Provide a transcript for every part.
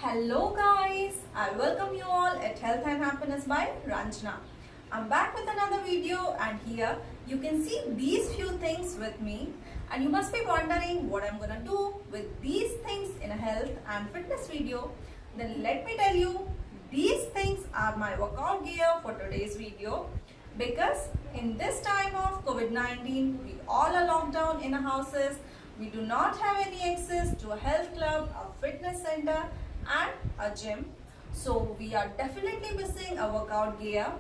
Hello guys, I welcome you all at Health and Happiness by Ranjana. I'm back with another video and here you can see these few things with me and you must be wondering what I'm gonna do with these things in a health and fitness video. Then let me tell you, these things are my workout gear for today's video because in this time of COVID-19, we all are locked down in our houses. We do not have any access to a health club, a fitness center and a gym. So we are definitely missing a workout gear.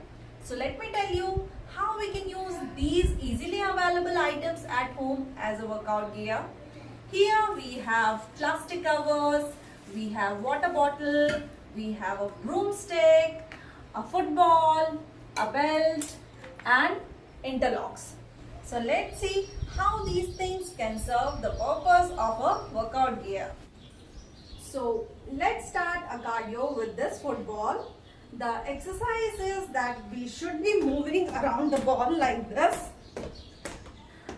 So let me tell you how we can use these easily available items at home as a workout gear. Here we have plastic covers, we have water bottle, we have a broomstick, a football, a belt and interlocks. So let's see how these things can serve the purpose of a workout gear. So let's start a cardio with this football. The exercise is that we should be moving around the ball like this.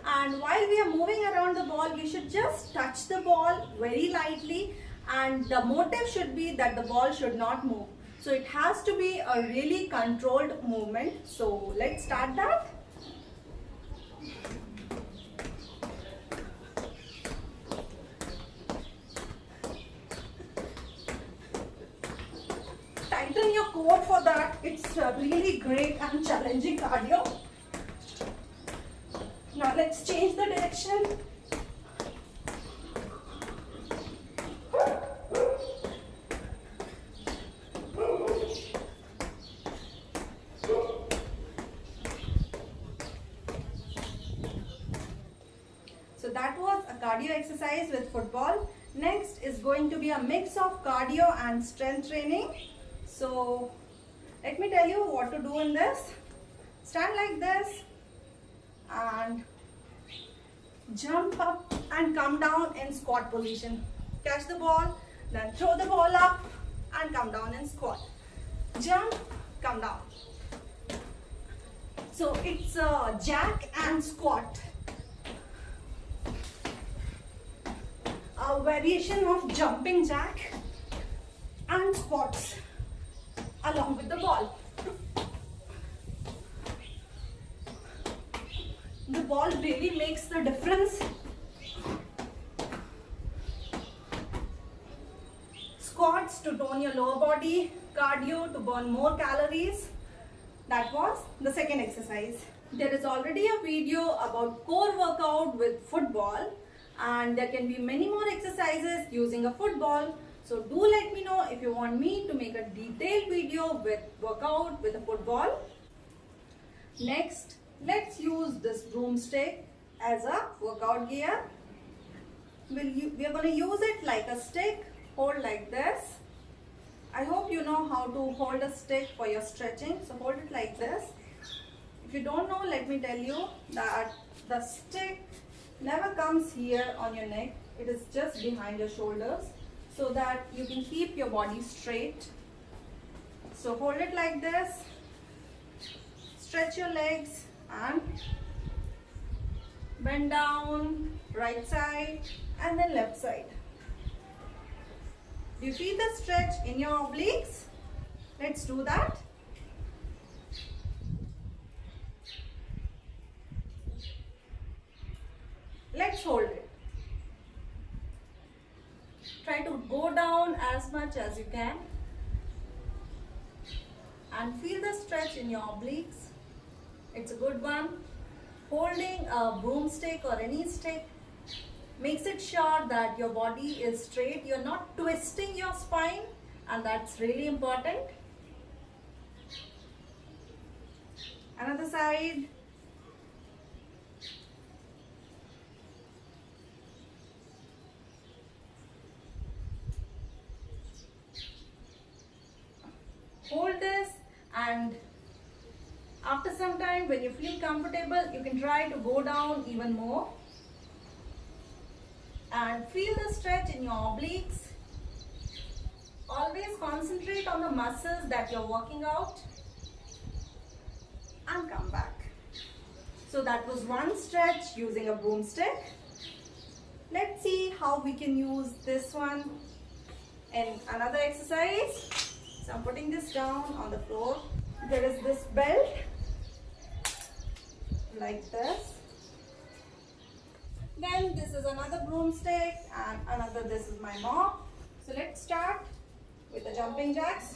And while we are moving around the ball, we should just touch the ball very lightly and the motive should be that the ball should not move. So it has to be a really controlled movement. So let's start that. Tighten your core for that. It's a really great and challenging cardio. Now let's change the direction. So that was a cardio exercise with football. Next is going to be a mix of cardio and strength training. So let me tell you what to do in this. Stand like this and jump up and come down in squat position. Catch the ball, then throw the ball up and come down in squat. Jump, come down. So it's a jack and squat. A variation of jumping jack and squats along with the ball. The ball really makes the difference. Squats to tone your lower body, cardio to burn more calories. That was the second exercise. There is already a video about core workout with football and there can be many more exercises using a football. So do let me know if you want me to make a detailed video with workout with a football. Next, let's use this broomstick as a workout gear. We are going to use it like a stick, hold like this. I hope you know how to hold a stick for your stretching. So hold it like this. If you don't know, let me tell you that the stick never comes here on your neck. It is just behind your shoulders, so that you can keep your body straight. So hold it like this, stretch your legs and bend down, right side and then left side. Do you feel the stretch in your obliques? Let's do that. Let's hold it. Try to go down as much as you can and feel the stretch in your obliques. It's a good one. Holding a broomstick or any stick makes it sure that your body is straight. You're not twisting your spine and that's really important. Another side. Hold this and after some time when you feel comfortable, you can try to go down even more and feel the stretch in your obliques. Always concentrate on the muscles that you're working out and come back. So that was one stretch using a broomstick. Let's see how we can use this one In another exercise, so I'm putting this down on the floor. There is this belt like this. Then this is another broomstick and another, this is my mop. So let's start with the jumping jacks.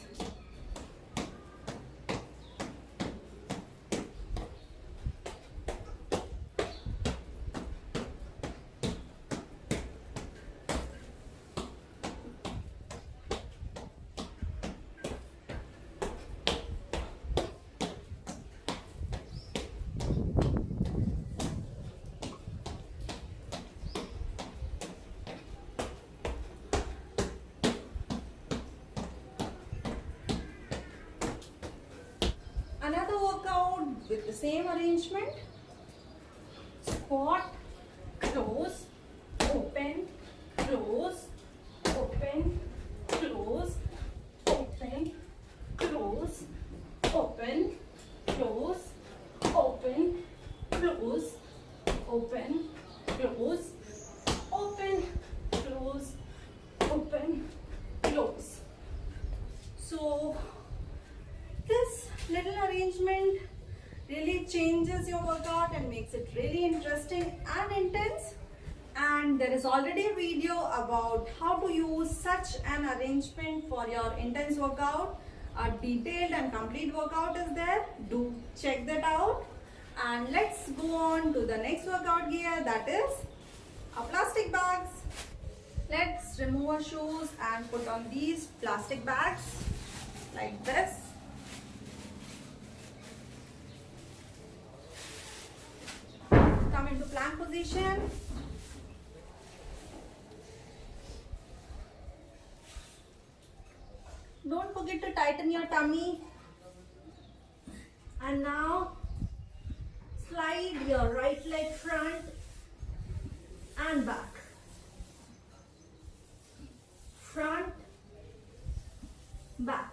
Another workout with the same arrangement. Squat, close, open, close, open, close, open, close, open, close, open, close, open, close, open, close, open, close. So this little arrangement really changes your workout and makes it really interesting and intense. And there is already a video about how to use such an arrangement for your intense workout. A detailed and complete workout is there. Do check that out. And let's go on to the next workout gear, that is our plastic bags. Let's remove our shoes and put on these plastic bags like this. Come into plank position. Don't forget to tighten your tummy. And now slide your right leg front and back. Front, back.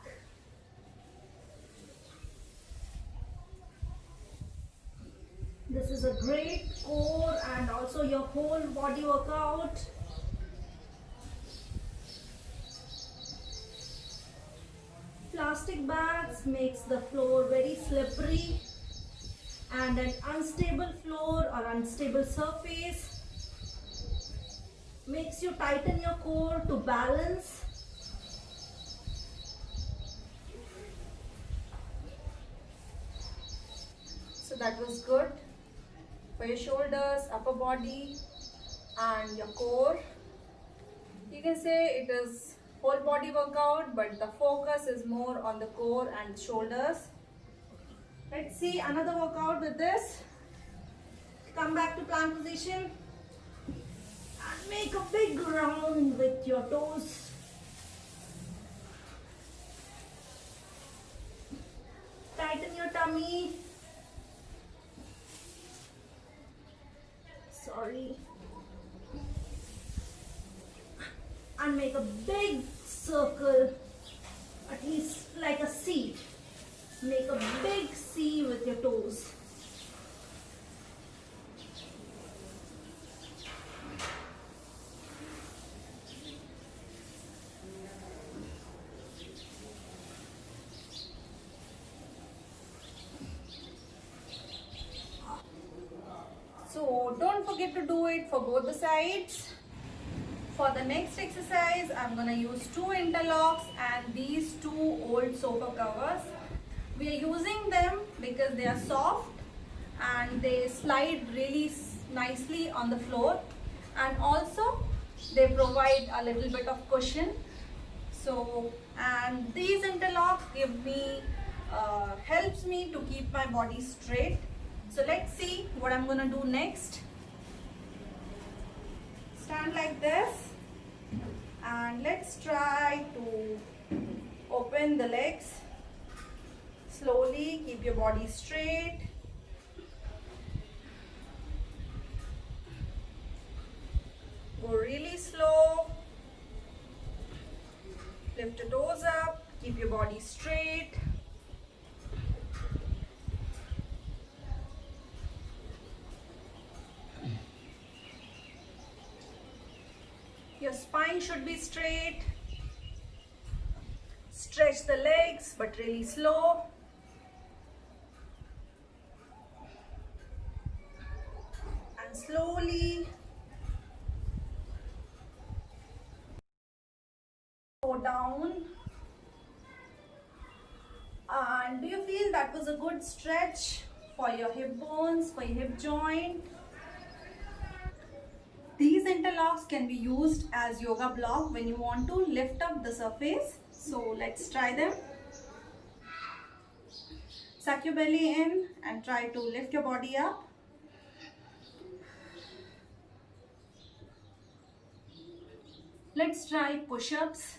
This is a great core and also your whole body workout. Plastic bags makes the floor very slippery, and an unstable floor or unstable surface makes you tighten your core to balance. So that was good for your shoulders, upper body and your core. You can say it is whole body workout, but the focus is more on the core and shoulders. Let's see another workout with this. Come back to plank position and make a big round with your toes. Tighten your tummy. Sorry. And make a big circle, at least like a C. Make a big C with your toes. So don't forget to do it for both the sides. For the next exercise, I'm going to use two interlocks and these two old sofa covers. We are using them because they are soft and they slide really nicely on the floor, and also they provide a little bit of cushion. So, and these interlocks give me, helps me to keep my body straight. So let's see what I'm going to do next. Stand like this and let's try to open the legs slowly. Keep your body straight. Go really slow. Lift your toes up. Keep your body straight. Your spine should be straight. Stretch the legs, but really slow. And slowly go down. And do you feel that was a good stretch for your hip bones, for your hip joint? These interlocks can be used as yoga block when you want to lift up the surface. So let's try them. Suck your belly in and try to lift your body up. Let's try push-ups.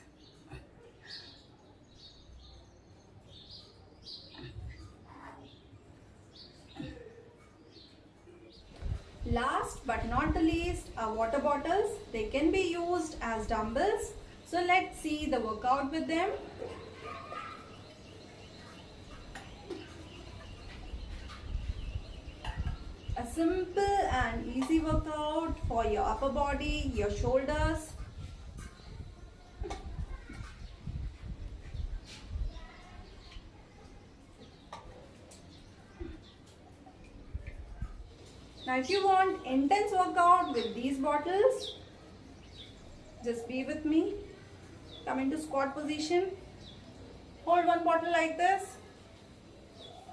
Last but not the least are water bottles. They can be used as dumbbells. So let's see the workout with them. A simple and easy workout for your upper body, your shoulders. Now if you want intense workout with these bottles, just be with me. Come into squat position. Hold one bottle like this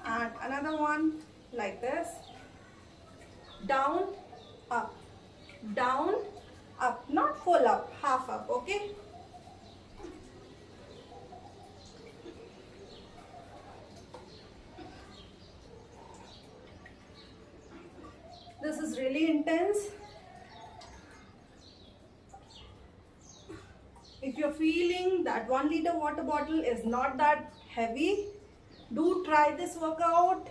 and another one like this. Down, up, down, up. Not full up, half up, okay? This is really intense. If you're feeling that 1 liter water bottle is not that heavy, do try this workout.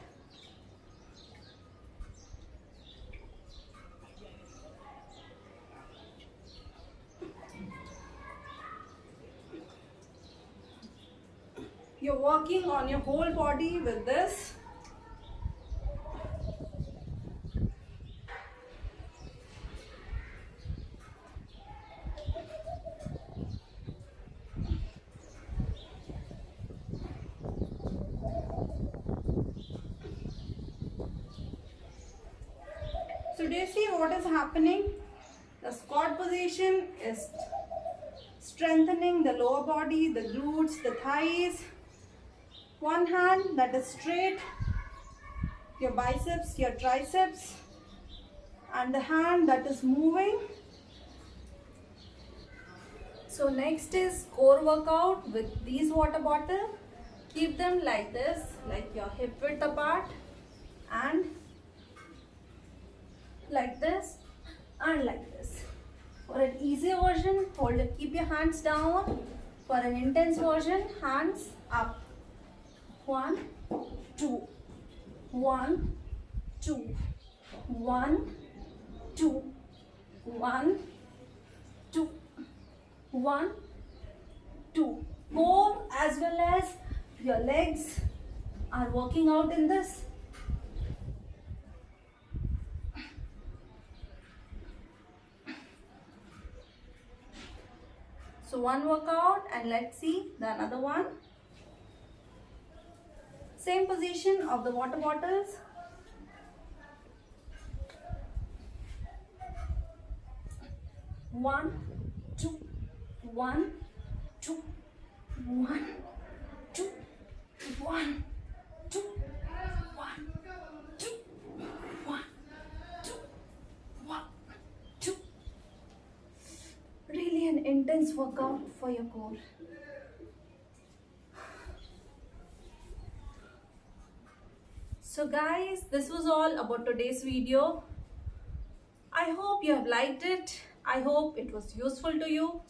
You're working on your whole body with this. So do you see what is happening? The squat position is strengthening the lower body, the glutes, the thighs. One hand that is straight, your biceps, your triceps, and the hand that is moving. So next is core workout with these water bottle. Keep them like this, like your hip width apart, and like this and like this. For an easier version, hold it, keep your hands down. For an intense version, hands up. 1, 2, 1, 2, 1, 2, 1, 2, 1, 2. Core as well as your legs are working out in this. So one workout and let's see the another one. Same position of the water bottles. One, two, one, two, one, two, one, two, one, two, one, two, one, two. Really an intense workout for your core. So guys, this was all about today's video. I hope you have liked it. I hope it was useful to you.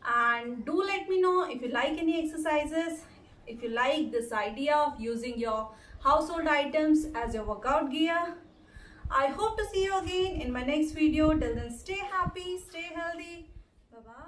And do let me know if you like any exercises, if you like this idea of using your household items as your workout gear. I hope to see you again in my next video. Till then, stay happy, stay healthy. Bye-bye.